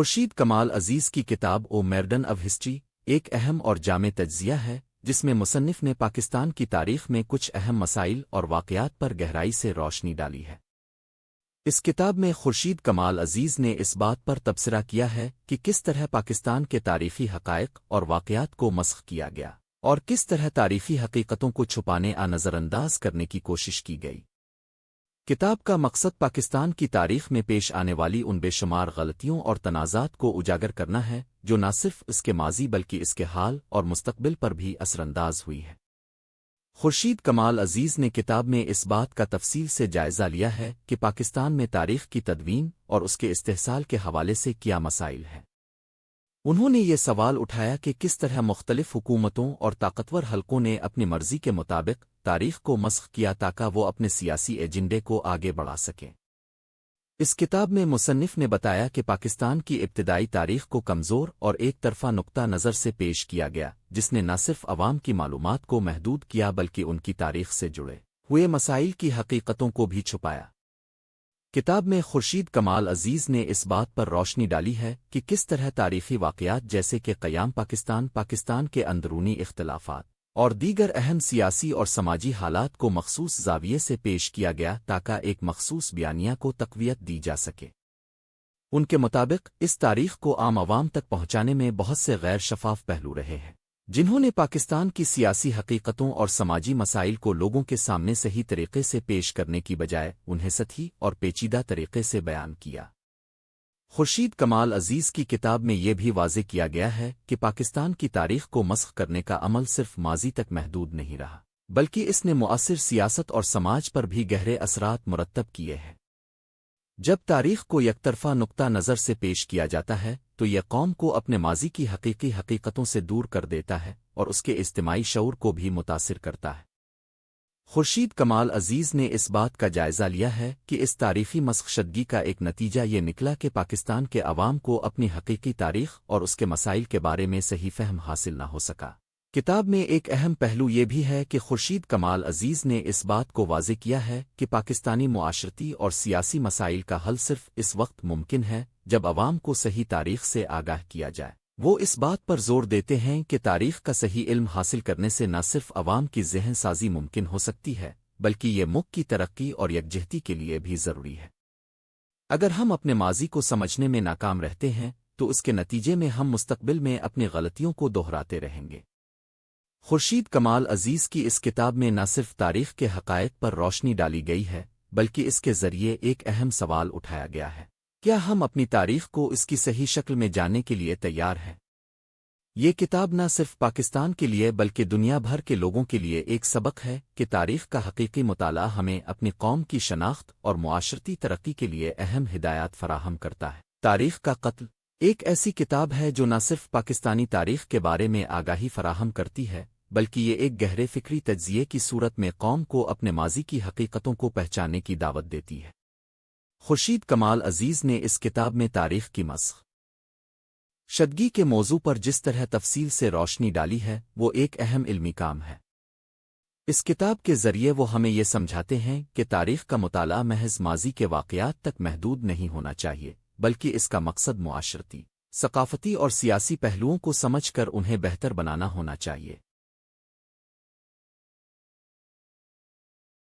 خورشید کمال عزیز کی کتاب او میرڈن of history ایک اہم اور جامع تجزیہ ہے جس میں مصنف نے پاکستان کی تاریخ میں کچھ اہم مسائل اور واقعات پر گہرائی سے روشنی ڈالی ہے۔ اس کتاب میں خورشید کمال عزیز نے اس بات پر تبصرہ کیا ہے کہ کس طرح پاکستان کے تاریخی حقائق اور واقعات کو مسخ کیا گیا اور کس طرح تاریخی حقیقتوں کو چھپانے نظر انداز کرنے کی کوشش کی گئی۔ کتاب کا مقصد پاکستان کی تاریخ میں پیش آنے والی ان بے شمار غلطیوں اور تنازعات کو اجاگر کرنا ہے جو نہ صرف اس کے ماضی بلکہ اس کے حال اور مستقبل پر بھی اثر انداز ہوئی ہے۔ خورشید کمال عزیز نے کتاب میں اس بات کا تفصیل سے جائزہ لیا ہے کہ پاکستان میں تاریخ کی تدوین اور اس کے استحصال کے حوالے سے کیا مسائل ہیں۔ انہوں نے یہ سوال اٹھایا کہ کس طرح مختلف حکومتوں اور طاقتور حلقوں نے اپنی مرضی کے مطابق تاریخ کو مسخ کیا تاکہ وہ اپنے سیاسی ایجنڈے کو آگے بڑھا سکیں۔ اس کتاب میں مصنف نے بتایا کہ پاکستان کی ابتدائی تاریخ کو کمزور اور ایک طرفہ نقطہ نظر سے پیش کیا گیا جس نے نہ صرف عوام کی معلومات کو محدود کیا بلکہ ان کی تاریخ سے جڑے ہوئے مسائل کی حقیقتوں کو بھی چھپایا۔ کتاب میں خورشید کمال عزیز نے اس بات پر روشنی ڈالی ہے کہ کس طرح تاریخی واقعات جیسے کہ قیام پاکستان کے اندرونی اختلافات اور دیگر اہم سیاسی اور سماجی حالات کو مخصوص زاویے سے پیش کیا گیا تاکہ ایک مخصوص بیانیہ کو تقویت دی جا سکے۔ ان کے مطابق اس تاریخ کو عام عوام تک پہنچانے میں بہت سے غیر شفاف پہلو رہے ہیں جنہوں نے پاکستان کی سیاسی حقیقتوں اور سماجی مسائل کو لوگوں کے سامنے صحیح طریقے سے پیش کرنے کی بجائے انہیں سطحی اور پیچیدہ طریقے سے بیان کیا۔ خورشید کمال عزیز کی کتاب میں یہ بھی واضح کیا گیا ہے کہ پاکستان کی تاریخ کو مسخ کرنے کا عمل صرف ماضی تک محدود نہیں رہا بلکہ اس نے معاصر سیاست اور سماج پر بھی گہرے اثرات مرتب کیے ہیں۔ جب تاریخ کو یک طرفہ نقطہ نظر سے پیش کیا جاتا ہے تو یہ قوم کو اپنے ماضی کی حقیقی حقیقتوں سے دور کر دیتا ہے اور اس کے اجتماعی شعور کو بھی متاثر کرتا ہے۔ خورشید کمال عزیز نے اس بات کا جائزہ لیا ہے کہ اس تاریخی مسخ شدگی کا ایک نتیجہ یہ نکلا کہ پاکستان کے عوام کو اپنی حقیقی تاریخ اور اس کے مسائل کے بارے میں صحیح فہم حاصل نہ ہو سکا۔ کتاب میں ایک اہم پہلو یہ بھی ہے کہ خورشید کمال عزیز نے اس بات کو واضح کیا ہے کہ پاکستانی معاشرتی اور سیاسی مسائل کا حل صرف اس وقت ممکن ہے جب عوام کو صحیح تاریخ سے آگاہ کیا جائے۔ وہ اس بات پر زور دیتے ہیں کہ تاریخ کا صحیح علم حاصل کرنے سے نہ صرف عوام کی ذہن سازی ممکن ہو سکتی ہے بلکہ یہ ملک کی ترقی اور یکجہتی کے لیے بھی ضروری ہے۔ اگر ہم اپنے ماضی کو سمجھنے میں ناکام رہتے ہیں تو اس کے نتیجے میں ہم مستقبل میں اپنی غلطیوں کو دہراتے رہیں گے۔ خورشید کمال عزیز کی اس کتاب میں نہ صرف تاریخ کے حقائق پر روشنی ڈالی گئی ہے بلکہ اس کے ذریعے ایک اہم سوال اٹھایا گیا ہے، کیا ہم اپنی تاریخ کو اس کی صحیح شکل میں جاننے کے لیے تیار ہیں؟ یہ کتاب نہ صرف پاکستان کے لیے بلکہ دنیا بھر کے لوگوں کے لیے ایک سبق ہے کہ تاریخ کا حقیقی مطالعہ ہمیں اپنی قوم کی شناخت اور معاشرتی ترقی کے لیے اہم ہدایات فراہم کرتا ہے۔ تاریخ کا قتل ایک ایسی کتاب ہے جو نہ صرف پاکستانی تاریخ کے بارے میں آگاہی فراہم کرتی ہے بلکہ یہ ایک گہرے فکری تجزیے کی صورت میں قوم کو اپنے ماضی کی حقیقتوں کو پہچاننے کی دعوت دیتی ہے۔ خورشید کمال عزیز نے اس کتاب میں تاریخ کی مسخ شدگی کے موضوع پر جس طرح تفصیل سے روشنی ڈالی ہے وہ ایک اہم علمی کام ہے۔ اس کتاب کے ذریعے وہ ہمیں یہ سمجھاتے ہیں کہ تاریخ کا مطالعہ محض ماضی کے واقعات تک محدود نہیں ہونا چاہیے بلکہ اس کا مقصد معاشرتی، ثقافتی اور سیاسی پہلوؤں کو سمجھ کر انہیں بہتر بنانا ہونا چاہیے۔